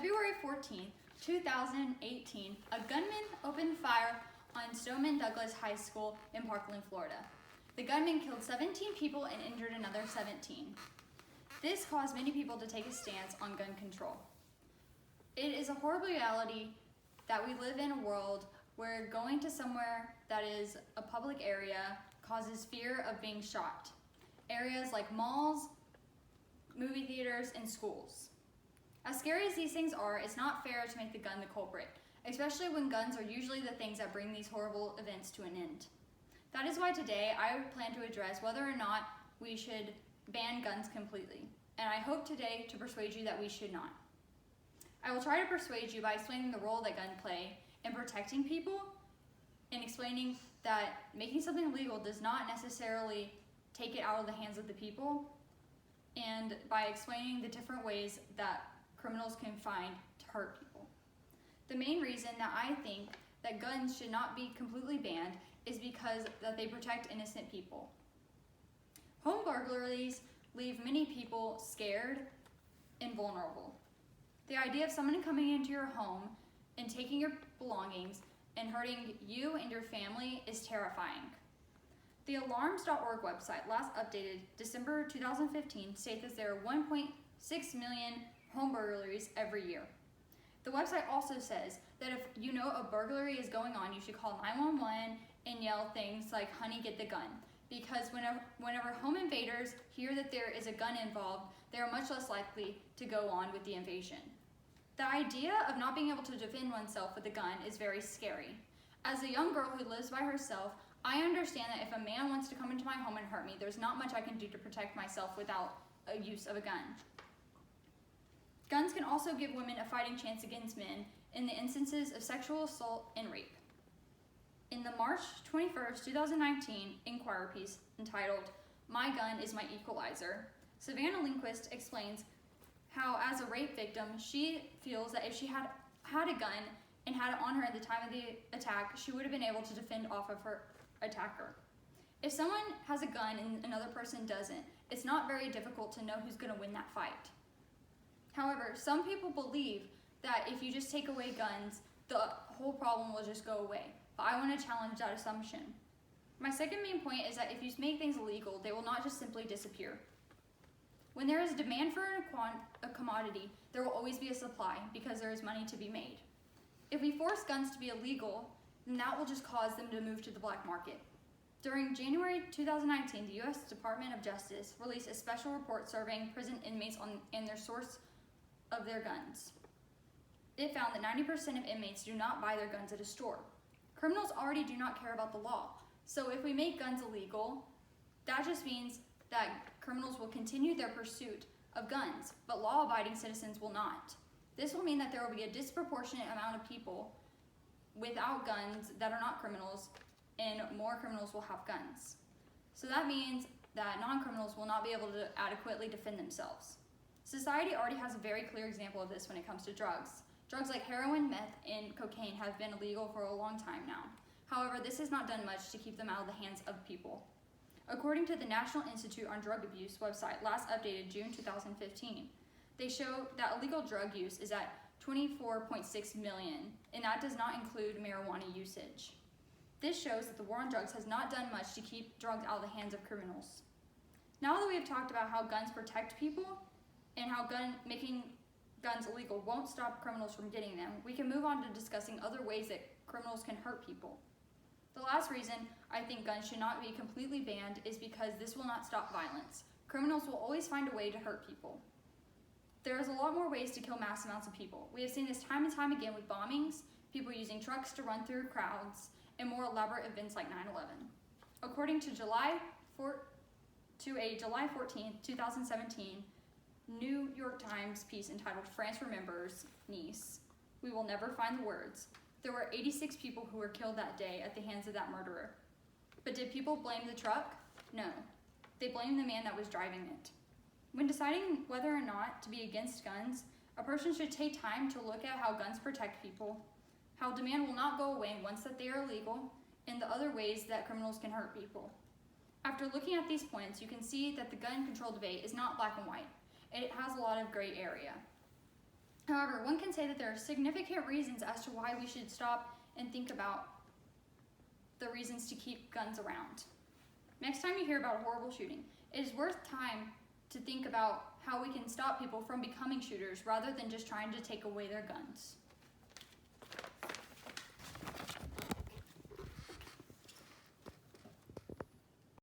February 14, 2018, a gunman opened fire on Stoneman Douglas High School in Parkland, Florida. The gunman killed 17 people and injured another 17. This caused many people to take a stance on gun control. It is a horrible reality that we live in a world where going to somewhere that is a public area causes fear of being shot. Areas like malls, movie theaters, and schools. As scary as these things are, it's not fair to make the gun the culprit, especially when guns are usually the things that bring these horrible events to an end. That is why today I plan to address whether or not we should ban guns completely, and I hope today to persuade you that we should not. I will try to persuade you by explaining the role that guns play in protecting people and explaining that making something legal does not necessarily take it out of the hands of the people, and by explaining the different ways that criminals can find to hurt people. The main reason that I think that guns should not be completely banned is because that they protect innocent people. Home burglaries leave many people scared and vulnerable. The idea of someone coming into your home and taking your belongings and hurting you and your family is terrifying. The alarms.org website, last updated December 2015, states that there are 1.6 million home burglaries every year. The website also says that if you know a burglary is going on, you should call 911 and yell things like, "Honey, get the gun." Because whenever home invaders hear that there is a gun involved, they are much less likely to go on with the invasion. The idea of not being able to defend oneself with a gun is very scary. As a young girl who lives by herself, I understand that if a man wants to come into my home and hurt me, there's not much I can do to protect myself without a use of a gun. Guns can also give women a fighting chance against men in the instances of sexual assault and rape. In the March 21st, 2019 Inquirer piece entitled, "My Gun is My Equalizer," Savannah Lindquist explains how, as a rape victim, she feels that if she had a gun and had it on her at the time of the attack, she would have been able to defend off of her attacker. If someone has a gun and another person doesn't, it's not very difficult to know who's going to win that fight. However, some people believe that if you just take away guns, the whole problem will just go away. But I want to challenge that assumption. My second main point is that if you make things illegal, they will not just simply disappear. When there is a demand for a commodity, there will always be a supply because there is money to be made. If we force guns to be illegal, then that will just cause them to move to the black market. During January 2019, the U.S. Department of Justice released a special report surveying prison inmates and their source of their guns. It found that 90% of inmates do not buy their guns at a store. Criminals already do not care about the law, so if we make guns illegal, that just means that criminals will continue their pursuit of guns, but law-abiding citizens will not. This will mean that there will be a disproportionate amount of people without guns that are not criminals, and more criminals will have guns. So that means that non-criminals will not be able to adequately defend themselves. Society already has a very clear example of this when it comes to drugs. Drugs like heroin, meth, and cocaine have been illegal for a long time now. However, this has not done much to keep them out of the hands of people. According to the National Institute on Drug Abuse website, last updated June 2015, they show that illegal drug use is at 24.6 million, and that does not include marijuana usage. This shows that the war on drugs has not done much to keep drugs out of the hands of criminals. Now that we have talked about how guns protect people and how making guns illegal won't stop criminals from getting them, we can move on to discussing other ways that criminals can hurt people. The last reason I think guns should not be completely banned is because this will not stop violence. Criminals will always find a way to hurt people. There is a lot more ways to kill mass amounts of people. We have seen this time and time again with bombings, people using trucks to run through crowds, and more elaborate events like 9/11. According to a July 14, 2017 New York Times piece entitled "France Remembers Nice, We Will Never Find the Words," there were 86 people who were killed that day at the hands of that murderer. But did people blame the truck? No. They blamed the man that was driving it. When deciding whether or not to be against guns, a person should take time to look at how guns protect people, how demand will not go away once that they are illegal, and the other ways that criminals can hurt people. After looking at these points, you can see that the gun control debate is not black and white. It has a lot of gray area. However, one can say that there are significant reasons as to why we should stop and think about the reasons to keep guns around. Next time you hear about a horrible shooting, it is worth time to think about how we can stop people from becoming shooters rather than just trying to take away their guns.